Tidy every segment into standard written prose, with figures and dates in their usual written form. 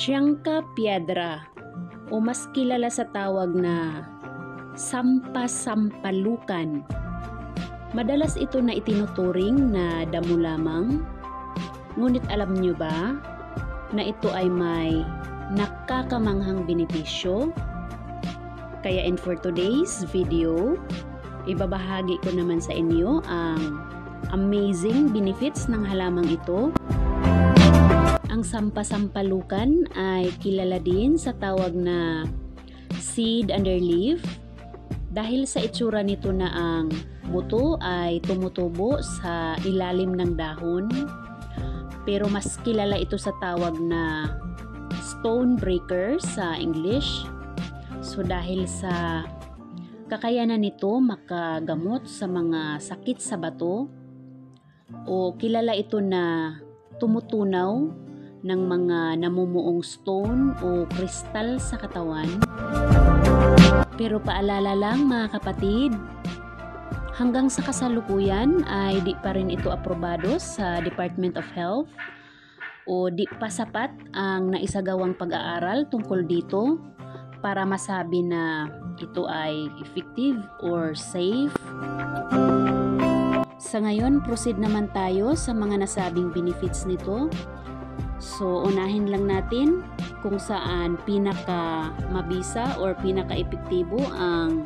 Siyangka Piedra o mas kilala sa tawag na sampasampalukan. Madalas ito na itinuturing na damo lamang, ngunit alam nyo ba na ito ay may nakakamanghang benepisyo? Kaya for today's video, ibabahagi ko naman sa inyo ang amazing benefits ng halamang ito. Ang sampasampalukan ay kilala din sa tawag na seed under leaf dahil sa itsura nito na ang buto ay tumutubo sa ilalim ng dahon. Pero mas kilala ito sa tawag na stone breaker sa English. So dahil sa kakayanan nito makagamot sa mga sakit sa bato, o kilala ito na tumutunaw ng mga namumuong stone o kristal sa katawan. Pero paalala lang mga kapatid, hanggang sa kasalukuyan ay di pa rin ito aprobado sa Department of Health o di pa sapat ang naisagawang pag-aaral tungkol dito para masabi na ito ay effective or safe. Sa ngayon, proceed naman tayo sa mga nasabing benefits nito. So, unahin lang natin kung saan pinaka mabisa or pinaka epektibo ang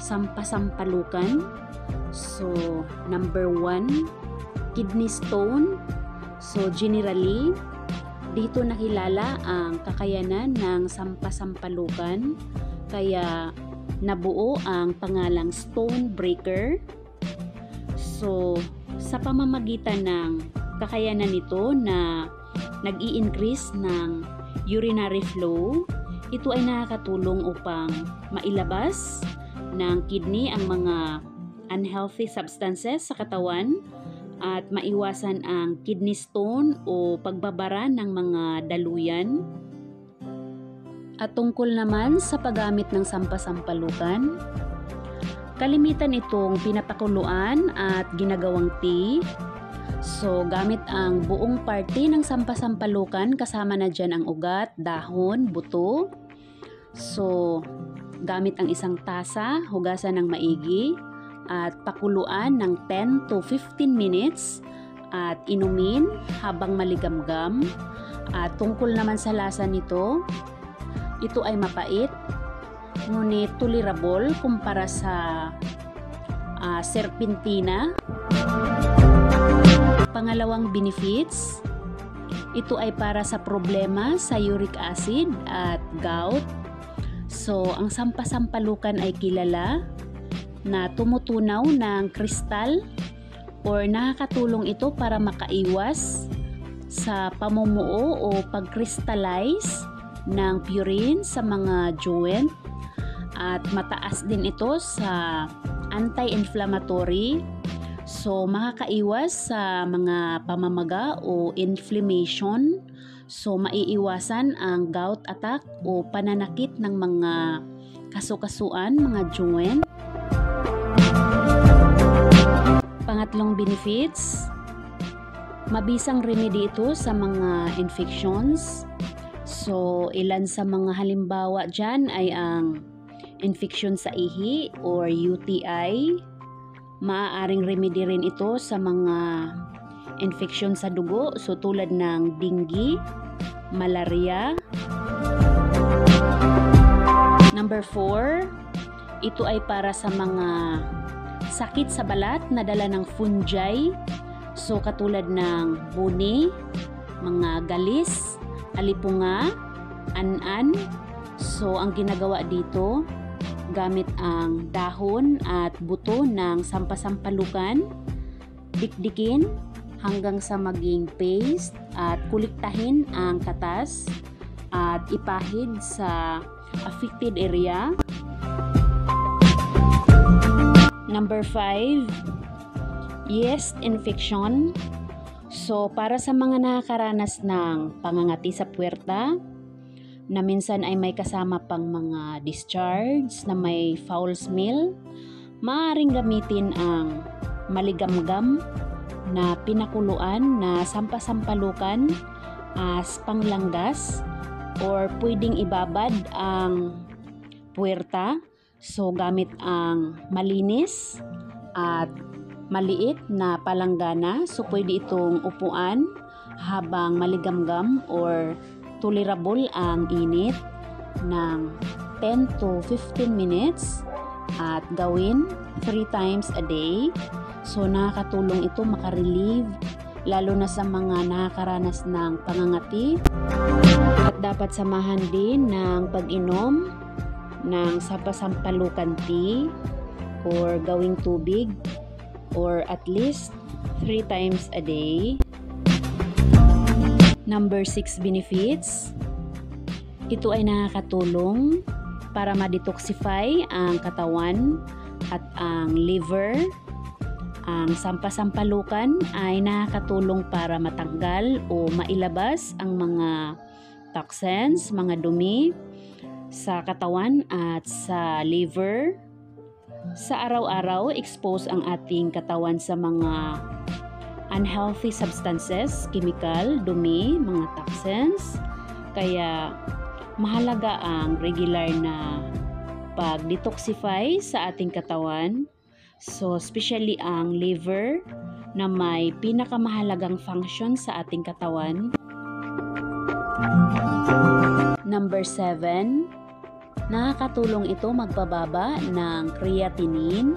sampasampalukan. So, number 1, kidney stone. So, generally, dito nakilala ang kakayanan ng sampasampalukan, kaya nabuo ang pangalang stone breaker. So, sa pamamagitan ng kakayanan nito na nag-i-increase ng urinary flow, ito ay nakakatulong upang mailabas ng kidney ang mga unhealthy substances sa katawan at maiwasan ang kidney stone o pagbabara ng mga daluyan. At tungkol naman sa paggamit ng sampasampalukan, kalimitan itong pinapakuluan at ginagawang tea. So, gamit ang buong parte ng sampasampalukan, kasama na dyan ang ugat, dahon, buto. So, gamit ang isang tasa, hugasan ng maigi, at pakuluan ng 10 to 15 minutes, at inumin habang maligamgam. At tungkol naman sa lasa nito, ito ay mapait, ngunit tolerable kumpara sa serpentina. Pangalawang benefits, ito ay para sa problema sa uric acid at gout. So, ang sampasampalukan ay kilala na tumutunaw ng kristal or nakakatulong ito para makaiwas sa pamumuo o pag-crystallize ng purine sa mga joint, at mataas din ito sa anti-inflammatory. So, makakaiwas sa mga pamamaga o inflammation. So, maiiwasan ang gout attack o pananakit ng mga kasukasuan, mga joint. Pangatlong benefits, mabisang remedy ito sa mga infections. So, ilan sa mga halimbawa dyan ay ang infection sa ihi or UTI. Maaaring remedy rin ito sa mga infection sa dugo, so tulad ng dengue, malaria. Number 4, ito ay para sa mga sakit sa balat na dala ng fungi, so katulad ng buni, mga galis, alipunga, an-an. So ang ginagawa dito, gamit ang dahon at buto ng sampasampalukan, dikdikin hanggang sa maging paste at kuliktahin ang katas at ipahid sa affected area. Number 5, yeast infection. So para sa mga nakakaranas ng pangangati sa puwerta, na minsan ay may kasama pang mga discharge na may foul smell, maaaring gamitin ang maligamgam na pinakuluan na sampasampalukan as panglanggas or pwedeng ibabad ang puwerta. So gamit ang malinis at maliit na palanggana. So pwede itong upuan habang maligamgam or tolerable ang init ng 10 to 15 minutes at gawin 3 times a day. So nakakatulong ito makarelieve lalo na sa mga nakakaranas ng pangangati, at dapat samahan din ng pag-inom ng sampasampalukan tea or gawing tubig or at least 3 times a day. Number 6 benefits. Ito ay nakakatulong para ma-detoxify ang katawan at ang liver. Ang sampasampalukan ay nakakatulong para matanggal o mailabas ang mga toxins, mga dumi sa katawan at sa liver. Sa araw-araw, expose ang ating katawan sa mga unhealthy substances, chemical, dumi, mga toxins. Kaya mahalaga ang regular na pag-detoxify sa ating katawan. So, especially ang liver na may pinakamahalagang function sa ating katawan. Number 7, nakakatulong ito magpababa ng creatinine.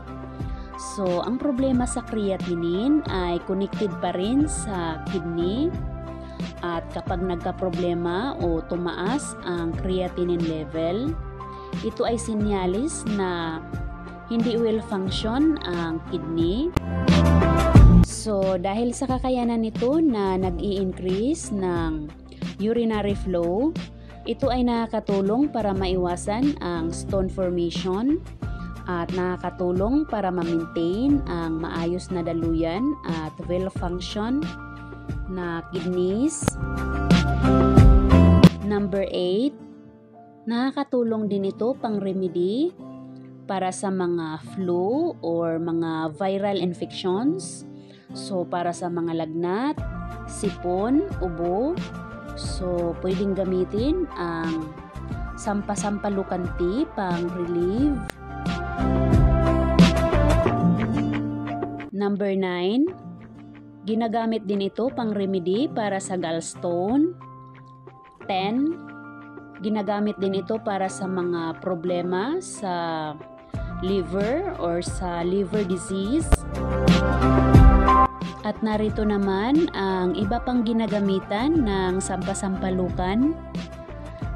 So, ang problema sa creatinine ay connected pa rin sa kidney. At kapag nagka-problema o tumaas ang creatinine level, ito ay sinyalis na hindi well function ang kidney. So, dahil sa kakayanan nito na nag-i-increase ng urinary flow, ito ay nakakatulong para maiwasan ang stone formation at nakakatulong para ma-maintain ang maayos na daluyan at well function na kidneys. Number 8, nakakatulong din ito pang remedy para sa mga flu or mga viral infections. So, para sa mga lagnat, sipon, ubo. So, pwedeng gamitin ang sampasampalukan tea pang relieve. Number 9, ginagamit din ito pang remedy para sa gallstone. 10, ginagamit din ito para sa mga problema sa liver or sa liver disease. At narito naman ang iba pang ginagamitan ng sampasampalukan.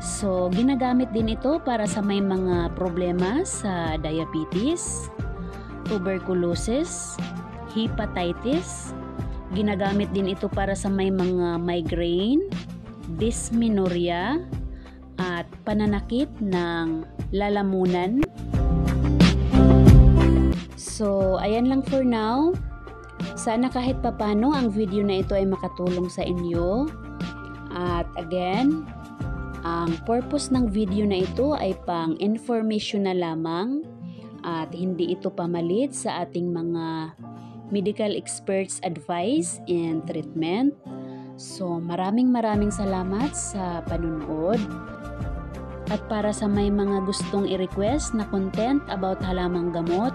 So, ginagamit din ito para sa may mga problema sa diabetes, tuberculosis, hepatitis. Ginagamit din ito para sa may mga migraine, dysmenorrhea, at pananakit ng lalamunan. So, ayan lang for now. Sana kahit papano ang video na ito ay makatulong sa inyo. At again, ang purpose ng video na ito ay pang information na lamang at hindi ito pamalit sa ating mga medical experts advice and treatment. So, maraming salamat sa panunood. At para sa may mga gustong i-request na content about halamang gamot,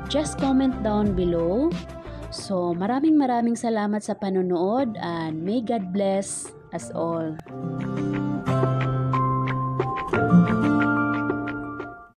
just comment down below. So, maraming salamat sa panunood and may God bless us all.